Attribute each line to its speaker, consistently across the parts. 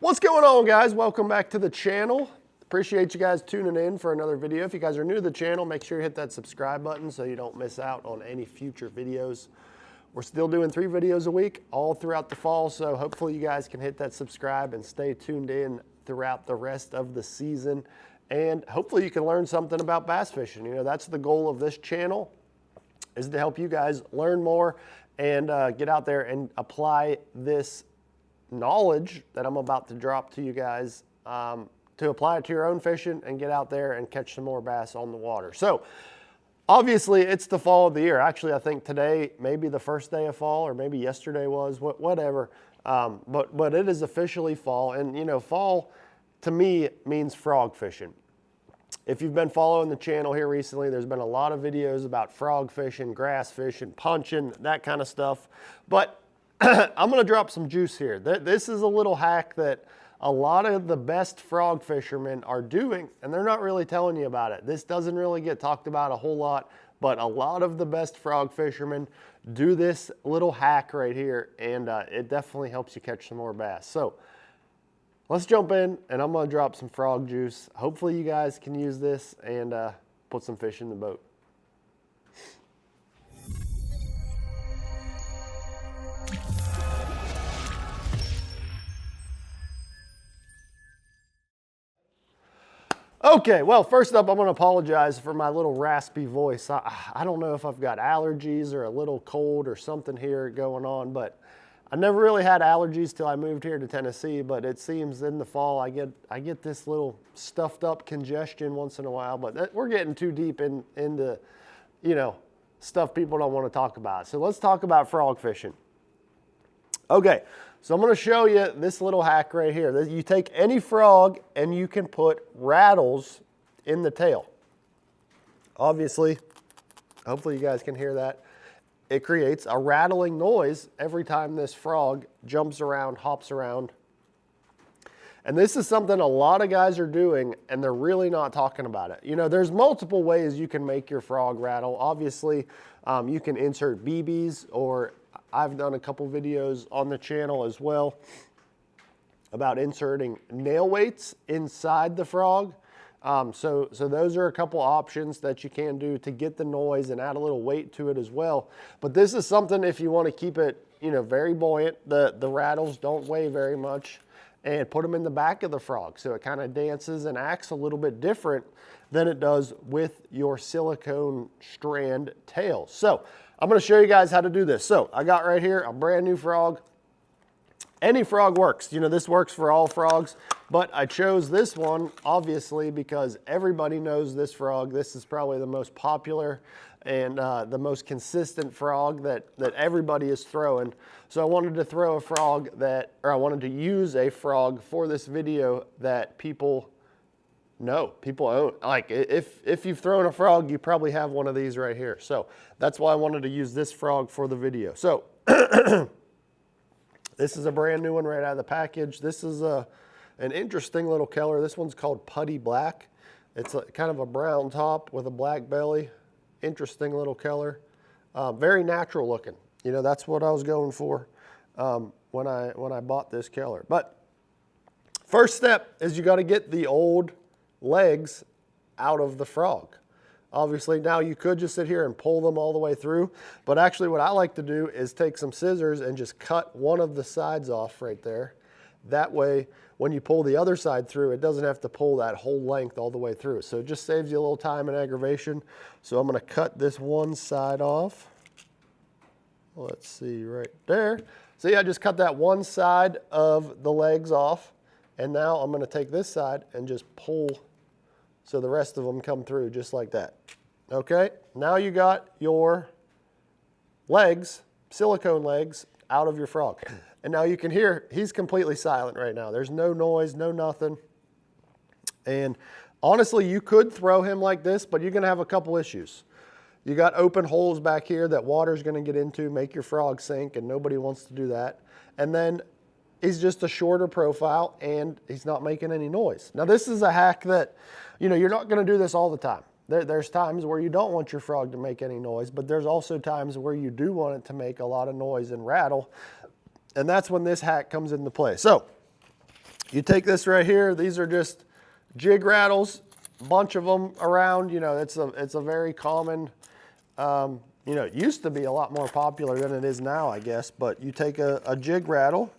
Speaker 1: What's going on, guys? Welcome back to the channel. Appreciate you guys tuning in for another video. If you guys are new to the channel, make sure you hit that subscribe button so you don't miss out on any future videos. We're still doing 3 videos a week all throughout the fall, so hopefully you guys can hit that subscribe and stay tuned in throughout the rest of the season. And hopefully you can learn something about bass fishing. You know, that's the goal of this channel, is to help you guys learn more and get out there and apply this knowledge that I'm about to drop to you guys to apply it to your own fishing and get out there and catch some more bass on the water. So obviously it's the fall of the year. Actually, I think today may be the first day of fall, or maybe yesterday was, whatever. But it is officially fall, and you know, fall to me means frog fishing. If you've been following the channel here recently, there's been a lot of videos about frog fishing, grass fishing, punching, that kind of stuff. But I'm gonna drop some juice here. This is a little hack that a lot of the best frog fishermen are doing, and they're not really telling you about it. This doesn't really get talked about a whole lot, but a lot of the best frog fishermen do this little hack right here, and it definitely helps you catch some more bass. So let's jump in, and I'm gonna drop some frog juice. Hopefully you guys can use this and put some fish in the boat. Okay, well, first up, I'm gonna apologize for my little raspy voice. I don't know if I've got allergies or a little cold or something here going on, but I never really had allergies till I moved here to Tennessee, but it seems in the fall I get this little stuffed up congestion once in a while, but we're getting too deep into, you know, stuff people don't want to talk about. So let's talk about frog fishing. Okay, so I'm gonna show you this little hack right here. You take any frog and you can put rattles in the tail. Obviously, hopefully you guys can hear that. It creates a rattling noise every time this frog jumps around, hops around. And this is something a lot of guys are doing, and they're really not talking about it. You know, there's multiple ways you can make your frog rattle. Obviously, you can insert BBs, or I've done a couple videos on the channel as well about inserting nail weights inside the frog. So those are a couple options that you can do to get the noise and add a little weight to it as well. But this is something, if you want to keep it, you know, very buoyant, the rattles don't weigh very much, and put them in the back of the frog so it kind of dances and acts a little bit different than it does with your silicone strand tail. So I'm going to show you guys how to do this. So I got right here a brand new frog. Any frog works. You know, this works for all frogs, but I chose this one obviously because everybody knows this frog. This is probably the most popular and the most consistent frog that everybody is throwing. So I wanted to throw a frog I wanted to use a frog for this video that people own. Like, if you've thrown a frog, you probably have one of these right here. So that's why I wanted to use this frog for the video. So this is a brand new one right out of the package. This is an interesting little color. This one's called Putty Black. It's kind of a brown top with a black belly. Interesting little color. Very natural looking. You know, that's what I was going for when I bought this color. But first step is you got to get the old legs out of the frog. Obviously, now you could just sit here and pull them all the way through, but actually what I like to do is take some scissors and just cut one of the sides off right there. That way, when you pull the other side through, it doesn't have to pull that whole length all the way through. So it just saves you a little time and aggravation. So I'm going to cut this one side off. Let's see right there. See, I just cut that one side of the legs off, and now I'm going to take this side and just pull so the rest of them come through just like that. Okay, now you got your legs, silicone legs, out of your frog. And now you can hear he's completely silent right now. There's no noise, no nothing. And honestly, you could throw him like this, but you're gonna have a couple issues. You got open holes back here that water's gonna get into, make your frog sink, and nobody wants to do that. And then he's just a shorter profile and he's not making any noise. Now this is a hack that, you know, you're not gonna do this all the time. There's times where you don't want your frog to make any noise, but there's also times where you do want it to make a lot of noise and rattle. And that's when this hack comes into play. So You take this right here. These are just jig rattles, bunch of them around. You know, it's a very common, you know, it used to be a lot more popular than it is now, I guess. But you take a jig rattle,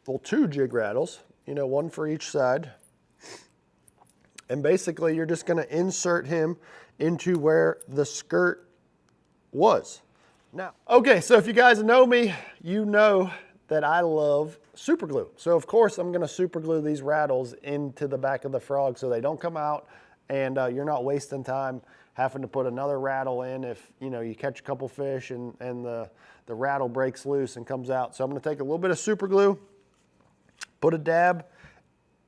Speaker 1: well, 2 jig rattles, you know, 1 for each side. And basically you're just gonna insert him into where the skirt was. Now, okay, so if you guys know me, you know that I love super glue. So of course I'm gonna super glue these rattles into the back of the frog so they don't come out, and you're not wasting time having to put another rattle in if, you know, you catch a couple fish and the rattle breaks loose and comes out. So I'm gonna take a little bit of super glue, put a dab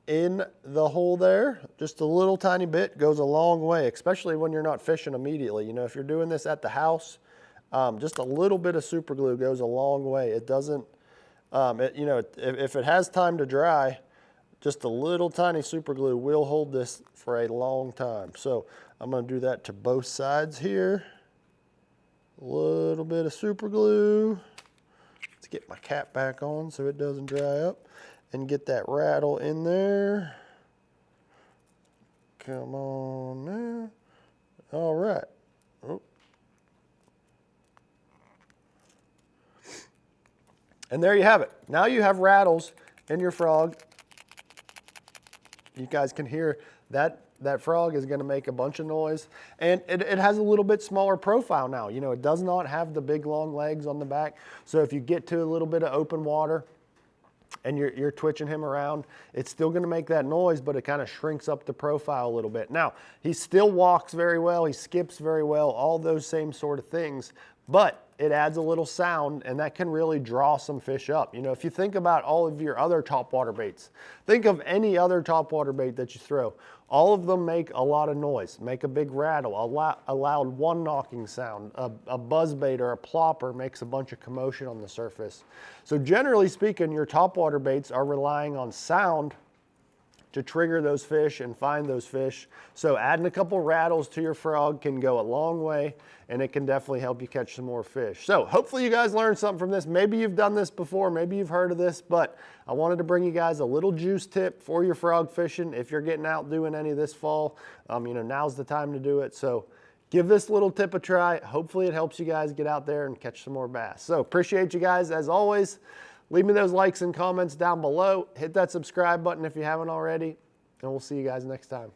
Speaker 1: in the hole there, just a little tiny bit, goes a long way, especially when you're not fishing immediately. You know, if you're doing this at the house, just a little bit of super glue goes a long way. It doesn't, you know, if it has time to dry, just a little tiny super glue will hold this for a long time. So I'm gonna do that to both sides here. A little bit of super glue. Let's get my cap back on so it doesn't dry up. And get that rattle in there. Come on now. All right. Oh. And there you have it. Now you have rattles in your frog. You guys can hear that frog is going to make a bunch of noise. And it has a little bit smaller profile now. You know, it does not have the big long legs on the back. So if you get to a little bit of open water, and you're twitching him around, it's still gonna make that noise, but it kind of shrinks up the profile a little bit. Now, he still walks very well, he skips very well, all those same sort of things, but it adds a little sound, and that can really draw some fish up. You know, if you think about all of your other topwater baits, think of any other topwater bait that you throw. All of them make a lot of noise, make a big rattle, a loud one knocking sound. A buzz bait or a plopper makes a bunch of commotion on the surface. So generally speaking, your topwater baits are relying on sound to trigger those fish and find those fish. So adding a couple rattles to your frog can go a long way, and it can definitely help you catch some more fish. So hopefully you guys learned something from this. Maybe you've done this before, maybe you've heard of this, but I wanted to bring you guys a little juice tip for your frog fishing. If you're getting out doing any this fall, you know, now's the time to do it. So give this little tip a try. Hopefully it helps you guys get out there and catch some more bass. So appreciate you guys as always. Leave me those likes and comments down below. Hit that subscribe button if you haven't already, and we'll see you guys next time.